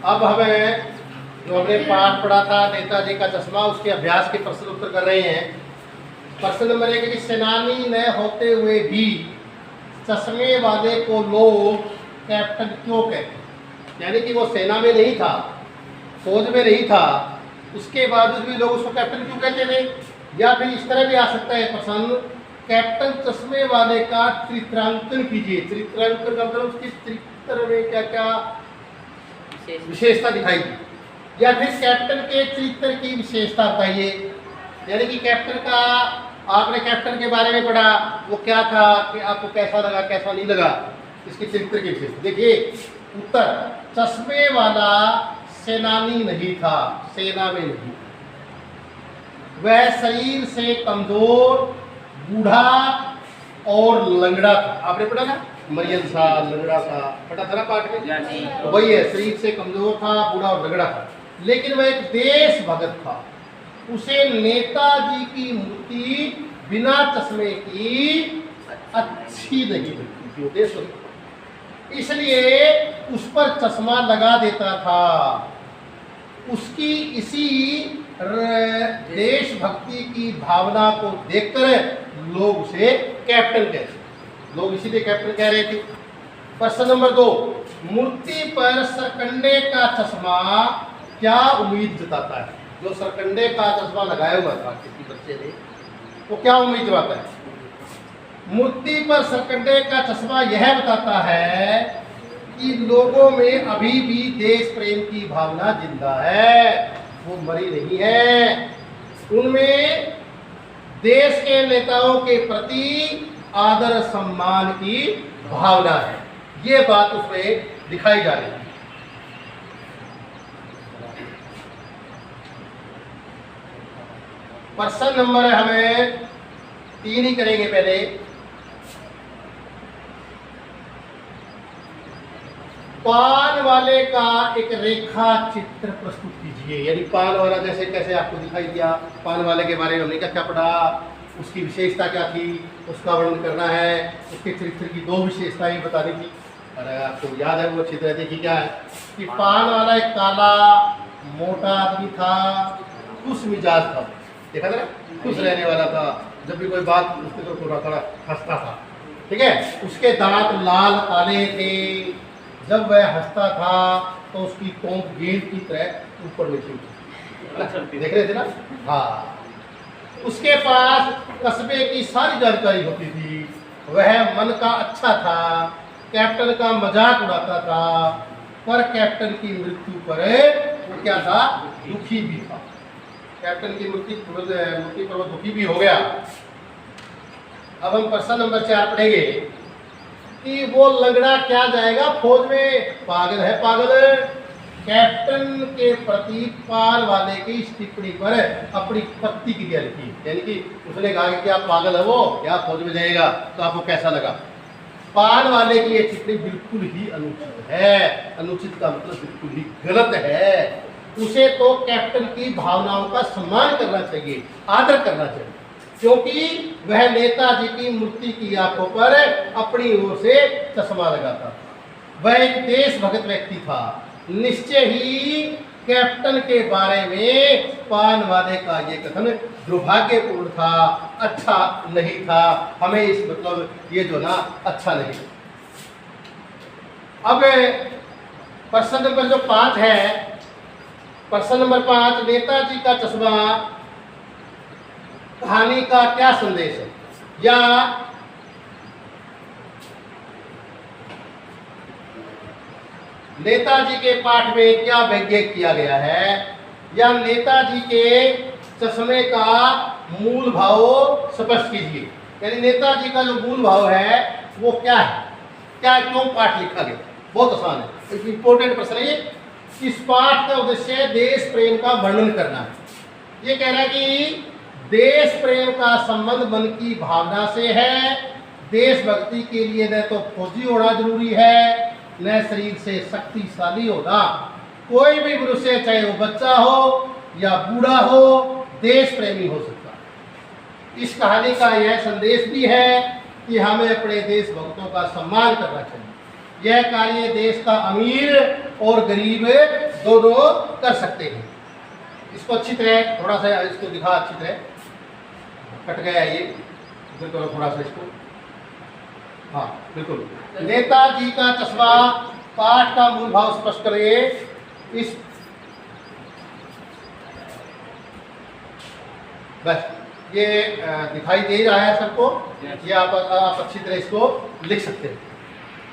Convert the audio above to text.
अब हमें जो हमने पाठ पढ़ा था नेताजी का चश्मा, उसके अभ्यास के प्रश्न उत्तर कर रहे हैं। प्रश्न नंबर 1 है कि सेनानी न होते हुए भी चश्मे वाले को लोग कैप्टन क्यों कहते हैं? यानी कि वो सेना में नहीं था, फौज में नहीं था, उसके बावजूद भी लोग उसको कैप्टन क्यों कहते थे? या फिर इस तरह भी आ सकता है प्रश्न, कैप्टन चश्मे वाले का चित्रांकन कीजिए। चित्रांकन का मतलब उसकी चरित्र में क्या क्या विशेषता दिखाई दी, या फिर कैप्टन के चरित्र की विशेषता बताइए। यानी कि कैप्टन का, आपने कैप्टन के बारे में पढ़ा, वो क्या था, कि आपको कैसा लगा कैसा नहीं लगा, इसके चरित्र की विशेषता देखिए। उत्तर, चश्मे वाला सेनानी नहीं था, सेना में नहीं, वह शरीर से कमजोर, बूढ़ा और लंगड़ा था। आपने पढ़ा ना, मरियम सा, लंगड़ा सा, पढ़ा था ना पाठ में? तो वही है, शरीर से कमजोर था, बूढ़ा और लंगड़ा था, लेकिन वह एक देशभक्त था। उसे नेताजी की मूर्ति बिना चश्मे की अच्छी नहीं लगती, देशभक्त, इसलिए उस पर चश्मा लगा देता था। उसकी इसी देशभक्ति की भावना को देखकर लोग उसे कैप्टन कहते, लोग इसीलिए कैप्टन कह रहे थे। प्रश्न नंबर 2, मूर्ति पर सरकंडे का चश्मा क्या उम्मीद जताता है? जो सरकंडे का चश्मा लगाया हुआ था किसी बच्चे ने, वो क्या उम्मीद जताता है? मूर्ति पर सरकंडे का चश्मा यह बताता है कि लोगों में अभी भी देश प्रेम की भावना जिंदा है, वो मरी नहीं है। उनमें देश के नेताओं के प्रति आदर सम्मान की भावना है, ये बात उसमें दिखाई जा रही है। प्रश्न नंबर हमें 3 ही करेंगे पहले। पान वाले का एक रेखा चित्र प्रस्तुत कीजिए। यानी पान वाला जैसे कैसे आपको दिखाई दिया, पान वाले के बारे में हमने क्या क्या पढ़ा, उसकी विशेषता क्या थी, उसका वर्णन करना है, उसके चरित्र की 2 विशेषताएं बतानी थी। और आपको याद है वो चित्र देखिए क्या है कि पान वाला एक काला मोटा आदमी था, खुश मिजाज था, देखा था ना, खुश रहने वाला था, जब भी कोई बात उसके तो थोड़ा हंसता था, ठीक है। उसके दांत लाल काले थे, जब वह हंसता था तो उसकी टोंक गेंद की तरह ऊपर नीचे देख रहे थे ना। हाँ, उसके पास कस्बे की सारी जानकारी होती थी, वह मन का अच्छा था, कैप्टन का मजाक उड़ाता था, पर कैप्टन की मृत्यु पर वो क्या था, दुखी भी था। कैप्टन की मृत्यु पर वो दुखी भी हो गया। अब हम प्रश्न नंबर 4 पढ़ेंगे कि वो लंगड़ा क्या जाएगा फौज में, पागल है पागल। कैप्टन के प्रति पान वाले की इस टिप्पणी पर अपनी प्रतिक्रिया लिखी। यानी कि उसने कहा कि आप पागल है, वो क्या फौज में जाएगा, तो आपको कैसा लगा? पान वाले की ये टिप्पणी बिल्कुल ही अनुचित है। अनुचित का मतलब बिल्कुल ही गलत है। उसे तो कैप्टन की भावनाओं का सम्मान करना चाहिए, आदर करना चाहिए, क्योंकि वह नेताजी की मूर्ति की आंखों पर अपनी ओर से चश्मा लगाता था। वह एक देशभक्त व्यक्ति था। निश्चय ही कैप्टन के बारे में पान वाले का ये कथन दुर्भाग्यपूर्ण था, अच्छा नहीं था। हमें इस मतलब ये जो ना अच्छा नहीं। अब प्रश्न नंबर जो 5 है, प्रश्न नंबर 5, नेताजी का चश्मा कहानी का क्या संदेश है? या नेताजी के पाठ में क्या व्यंग्य किया गया है, या नेताजी के चश्मे का मूल भाव स्पष्ट कीजिए। यानी नेताजी का जो मूल भाव है वो क्या है, क्या क्यों पाठ लिखा गया? बहुत आसान है, एक इंपॉर्टेंट प्रश्न है ये। इस पाठ का उद्देश्य देश प्रेम का वर्णन करना है। ये कह रहा है कि देश प्रेम का संबंध मन की भावना से है। देशभक्ति के लिए न तो फौजी होना जरूरी है, न शरीर से शक्तिशाली होना। कोई भी मनुष्य, चाहे वो बच्चा हो या बूढ़ा हो, देश प्रेमी हो सकता है। इस कहानी का यह संदेश भी है कि हमें अपने देशभक्तों का सम्मान करना चाहिए। यह कार्य देश का अमीर और गरीब दोनों कर सकते हैं। इसको अच्छी तरह थोड़ा सा इसको दिखा, अच्छी तरह कट गया ये, इधर करो थोड़ा सा इसको, हाँ बिल्कुल। नेताजी का चश्मा पाठ का मूल भाव स्पष्ट करिए। इस बस ये दिखाई दे रहा है सबको, ये आप अच्छी तरह इसको लिख सकते हैं।